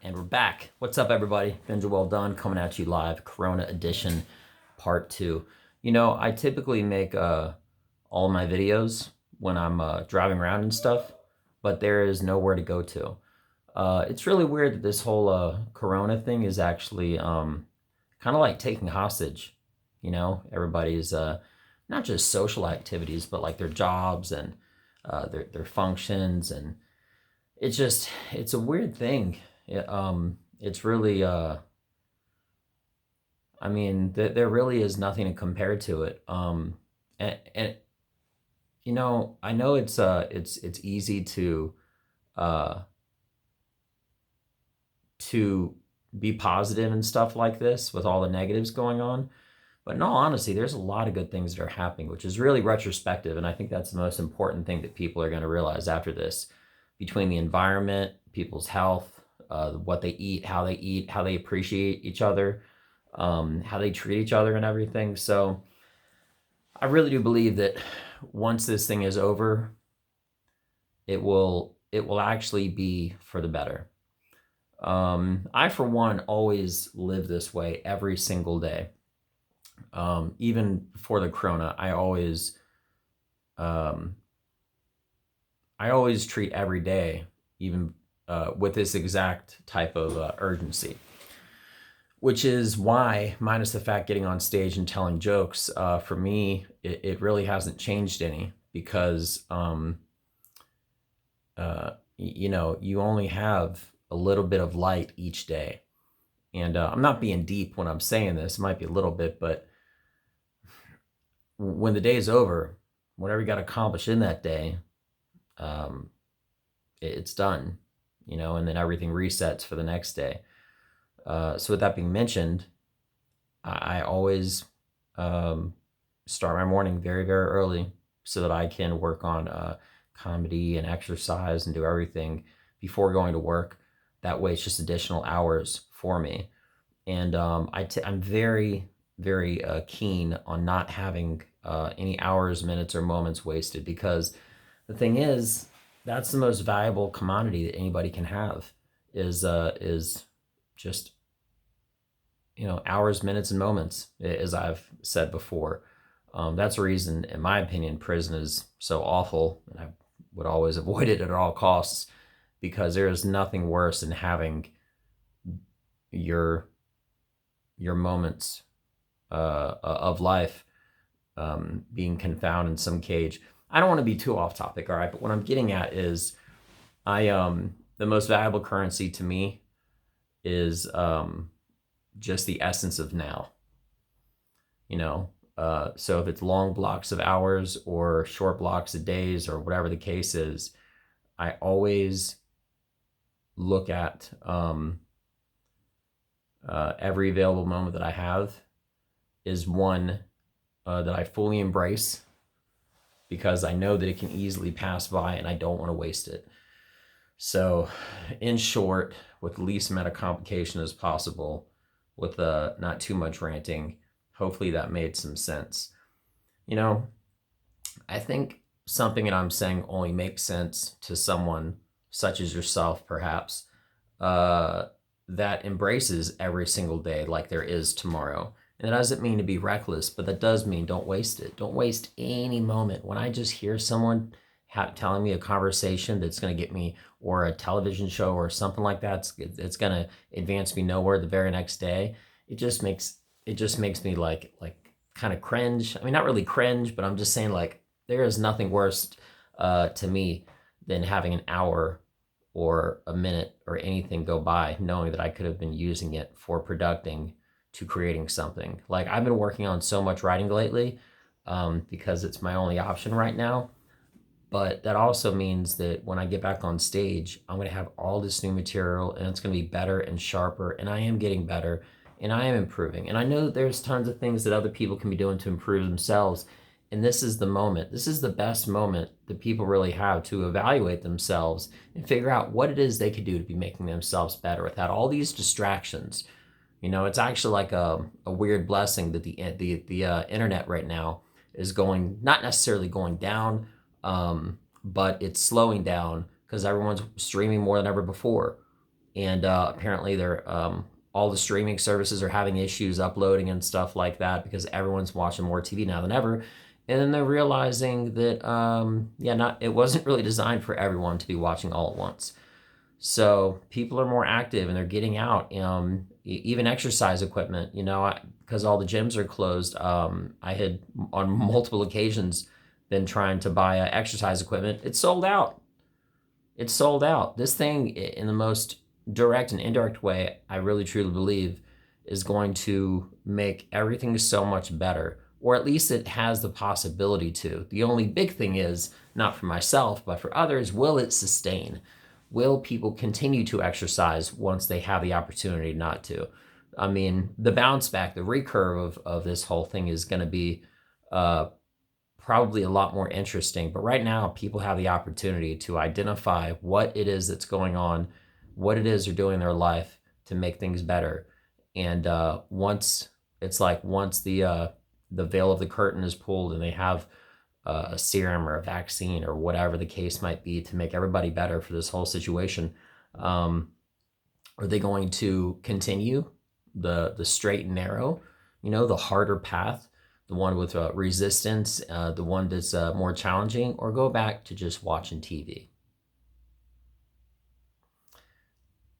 And we're back. What's up, everybody? Benja Well Done coming at you live, Corona Edition Part 2. You know, I typically make all my videos when I'm driving around and stuff, but there is nowhere to go to. It's really weird that this whole Corona thing is actually kind of like taking hostage. You know, everybody's not just social activities, but like their jobs and their functions, and it's a weird thing. It's really I mean, there really is nothing to compare to it. And you know, I know it's easy uh to be positive and stuff like this with all the negatives going on. But in all honesty, there's a lot of good things that are happening, which is really retrospective. And I think that's the most important thing that people are going to realize after this, between the environment, people's health, what they eat, how they appreciate each other, how they treat each other and everything. So I really do believe that once this thing is over, it will actually be for the better. I, for one, always live this way every single day. Even before the corona, um, I always treat every day, even with this exact type of urgency. Which is why, minus the fact getting on stage and telling jokes, for me, it really hasn't changed any because, you know, you only have a little bit of light each day. And I'm not being deep when I'm saying this, it might be a little bit, but when the day is over, whatever you got to accomplish in that day, um, it's done, you know, and then everything resets for the next day. So with that being mentioned, I always start my morning very, very early so that I can work on comedy and exercise and do everything before going to work. That way, it's just additional hours for me. And I'm very, very keen on not having any hours, minutes, or moments wasted, because the thing is, that's the most valuable commodity that anybody can have is just, you know, hours, minutes, and moments, as I've said before. That's the reason, in my opinion, prison is so awful, and I would always avoid it at all costs, because there is nothing worse than having your your moments of life being confounded in some cage. I don't want to be too off topic, all right, but what I'm getting at is the most valuable currency to me is just the essence of now. You know, so if it's long blocks of hours or short blocks of days or whatever the case is, I always look at every available moment that I have is one that I fully embrace, because I know that it can easily pass by and I don't want to waste it. So, in short, with the least amount of complication as possible, with not too much ranting, hopefully that made some sense. You know, I think something that I'm saying only makes sense to someone such as yourself, perhaps, that embraces every single day like there is tomorrow. And that doesn't mean to be reckless, but that does mean don't waste it. Don't waste any moment. When I just hear someone telling me a conversation that's going to get me, or a television show or something like that, it's going to advance me nowhere the very next day. It just makes me like kind of cringe. I mean, not really cringe, but I'm just saying, like, there is nothing worse to me than having an hour or a minute or anything go by knowing that I could have been using it for producing to creating something. Like, I've been working on so much writing lately, because it's my only option right now. But that also means that when I get back on stage, I'm going to have all this new material, and it's going to be better and sharper. And I am getting better, and I am improving. And I know that there's tons of things that other people can be doing to improve themselves. And this is the moment. This is the best moment that people really have to evaluate themselves and figure out what it is they could do to be making themselves better without all these distractions. You know, it's actually like a weird blessing that the internet right now is going, not necessarily going down, but it's slowing down because everyone's streaming more than ever before. and apparently they're all the streaming services are having issues uploading and stuff like that because everyone's watching more TV now than ever. And then they're realizing that it wasn't really designed for everyone to be watching all at once. So people are more active and they're getting out. Even exercise equipment, because all the gyms are closed. I had on multiple occasions been trying to buy exercise equipment. It's sold out. It's sold out. This thing, in the most direct and indirect way, I really truly believe, is going to make everything so much better, or at least it has the possibility to. The only big thing is, not for myself, but for others, will it sustain? Will people continue to exercise once they have the opportunity not to? I mean, the bounce back, the recurve of this whole thing is going to be probably a lot more interesting. But right now, people have the opportunity to identify what it is that's going on, what it is they're doing in their life to make things better. And once the veil of the curtain is pulled and they have a serum or a vaccine or whatever the case might be to make everybody better for this whole situation, are they going to continue the straight and narrow, the harder path, the one with resistance, the one that's more challenging, or go back to just watching TV?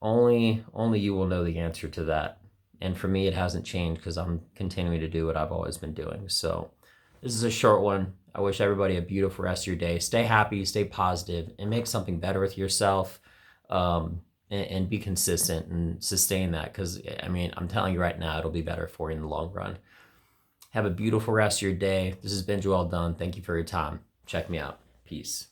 Only you will know the answer to that. And for me, it hasn't changed because I'm continuing to do what I've always been doing. So this is a short one. I wish everybody a beautiful rest of your day. Stay happy, stay positive, and make something better with yourself. And be consistent and sustain that, because I'm telling you right now, it'll be better for you in the long run. Have a beautiful rest of your day. This has been Joel Dunn. Thank you for your time. Check me out. Peace.